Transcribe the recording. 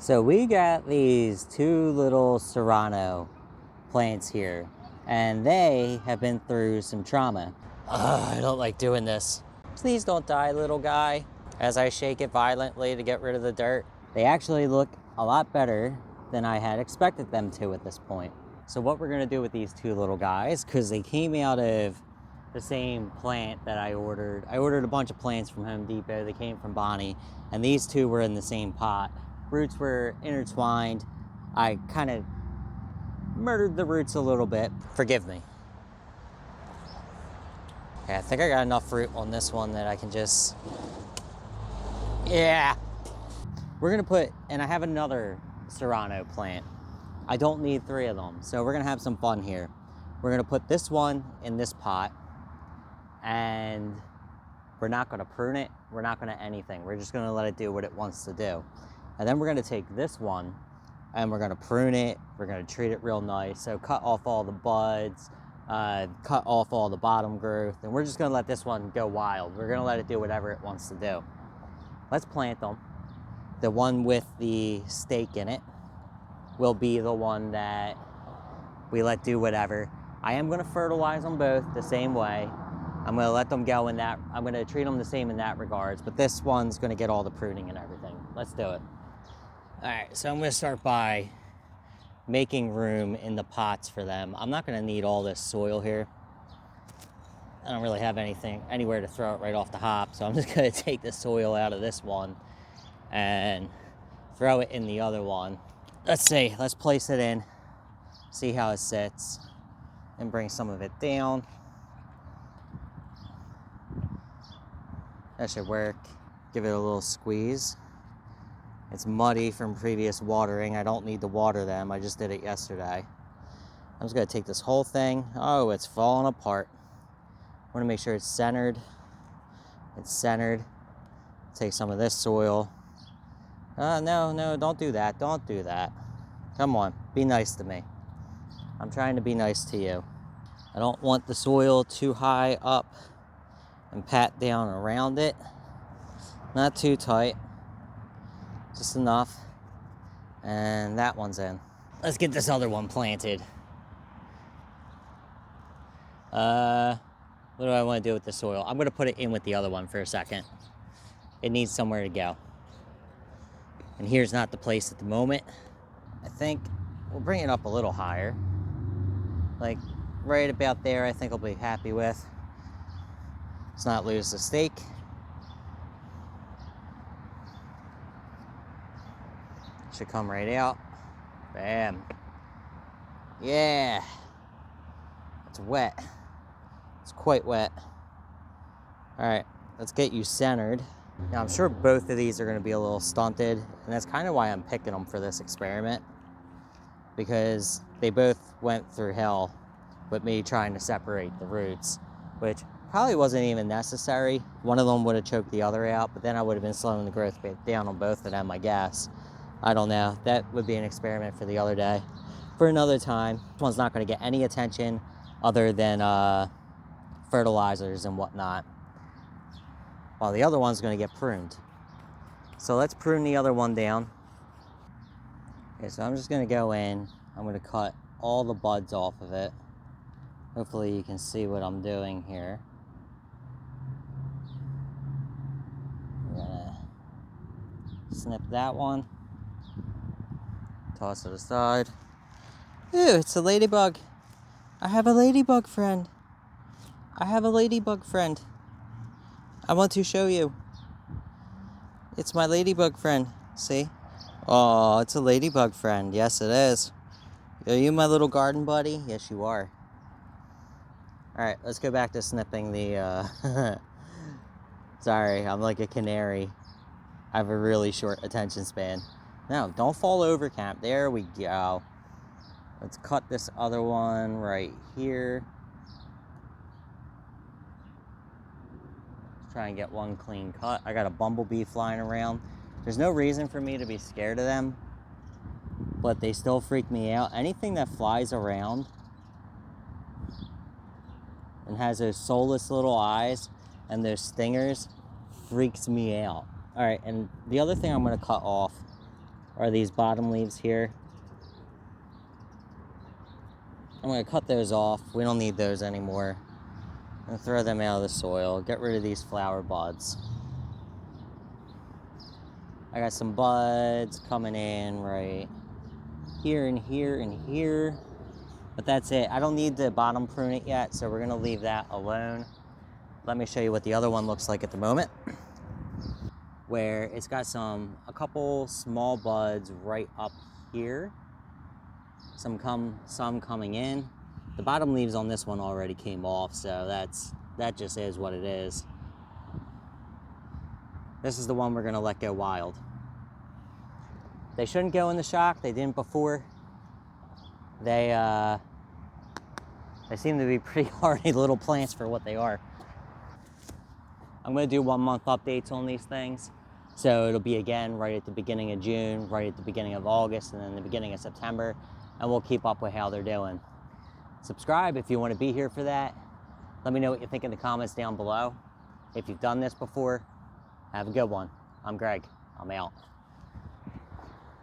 So we got these two little Serrano plants here, and they have been through some trauma. Ugh, I don't like doing this. Please don't die, little guy. As I shake it violently to get rid of the dirt. They actually look a lot better than I had expected them to at this point. So what we're gonna do with these two little guys, because they came out of the same plant that I ordered a bunch of plants from Home Depot. They came from Bonnie, and these two were in the same pot. Roots were intertwined. I kind of murdered the roots a little bit. Forgive me. Okay, I think I got enough fruit on this one that I can just, yeah. We're gonna put, and I have another Serrano plant. I don't need 3 of them, so we're gonna have some fun here. We're gonna put this one in this pot, and we're not gonna prune it. We're not gonna anything. We're just gonna let it do what it wants to do. And then we're gonna take this one and we're gonna prune it. We're gonna treat it real nice. So cut off all the buds, cut off all the bottom growth, and we're just gonna let this one go wild. We're gonna let it do whatever it wants to do. Let's plant them. The one with the stake in it will be the one that we let do whatever. I am gonna fertilize them both the same way. I'm gonna let them go in that, I'm gonna treat them the same in that regards, but this one's gonna get all the pruning and everything. Let's do it. All right, so I'm gonna start by making room in the pots for them. I'm not gonna need all this soil here. I don't really have anywhere to throw it right off the hop, so I'm just gonna take the soil out of this one and throw it in the other one. Let's see, let's place it in, see how it sits, and bring some of it down. That should work. Give it a little squeeze. It's muddy from previous watering. I don't need to water them. I just did it yesterday. I'm just gonna take this whole thing. Oh, it's falling apart. I wanna make sure it's centered. It's centered. Take some of this soil. No, don't do that. Don't do that. Come on, be nice to me. I'm trying to be nice to you. I don't want the soil too high up and pat down around it. Not too tight. Just enough. And that one's in. Let's get this other one planted. What do I want to do with the soil? I'm going to put it in with the other one for a second. It needs somewhere to go. And here's not the place at the moment. I think we'll bring it up a little higher. Like right about there, I think I'll be happy with. Let's not lose the stake. Should come right out. Bam. Yeah. It's wet. It's quite wet. All right, let's get you centered. Now I'm sure both of these are gonna be a little stunted, and that's kind of why I'm picking them for this experiment, because they both went through hell with me trying to separate the roots, which probably wasn't even necessary. One of them would have choked the other out, but then I would have been slowing the growth down on both of them, I guess. I don't know. That would be an experiment for the other day, for another time. This one's not going to get any attention other than fertilizers and whatnot, while the other one's going to get pruned. So let's prune the other one down. Okay, so I'm just going to go in. I'm going to cut all the buds off of it. Hopefully you can see what I'm doing here. I'm going to snip that one. Toss it aside. Ew, it's a ladybug. I have a ladybug friend. I have a ladybug friend. I want to show you. It's my ladybug friend. See? Oh, it's a ladybug friend. Yes, it is. Are you my little garden buddy? Yes, you are. All right, let's go back to snipping the... Sorry, I'm like a canary. I have a really short attention span. No, don't fall over, Camp. There we go. Let's cut this other one right here. Let's try and get one clean cut. I got a bumblebee flying around. There's no reason for me to be scared of them, but they still freak me out. Anything that flies around and has those soulless little eyes and those stingers freaks me out. All right, and the other thing I'm gonna cut off are these bottom leaves here. I'm gonna cut those off. We don't need those anymore. And throw them out of the soil. Get rid of these flower buds. I got some buds coming in right here and here and here. But that's it. I don't need to bottom prune it yet, so we're gonna leave that alone. Let me show you what the other one looks like at the moment, where it's got a couple small buds right up here. Some coming in. The bottom leaves on this one already came off, so that just is what it is. This is the one we're gonna let go wild. They shouldn't go in the shock. They didn't before. They seem to be pretty hardy little plants for what they are. I'm gonna do 1 month updates on these things. So it'll be again right at the beginning of June, right at the beginning of August, and then the beginning of September, and we'll keep up with how they're doing. Subscribe if you wanna be here for that. Let me know what you think in the comments down below. If you've done this before, have a good one. I'm Greg, I'm out.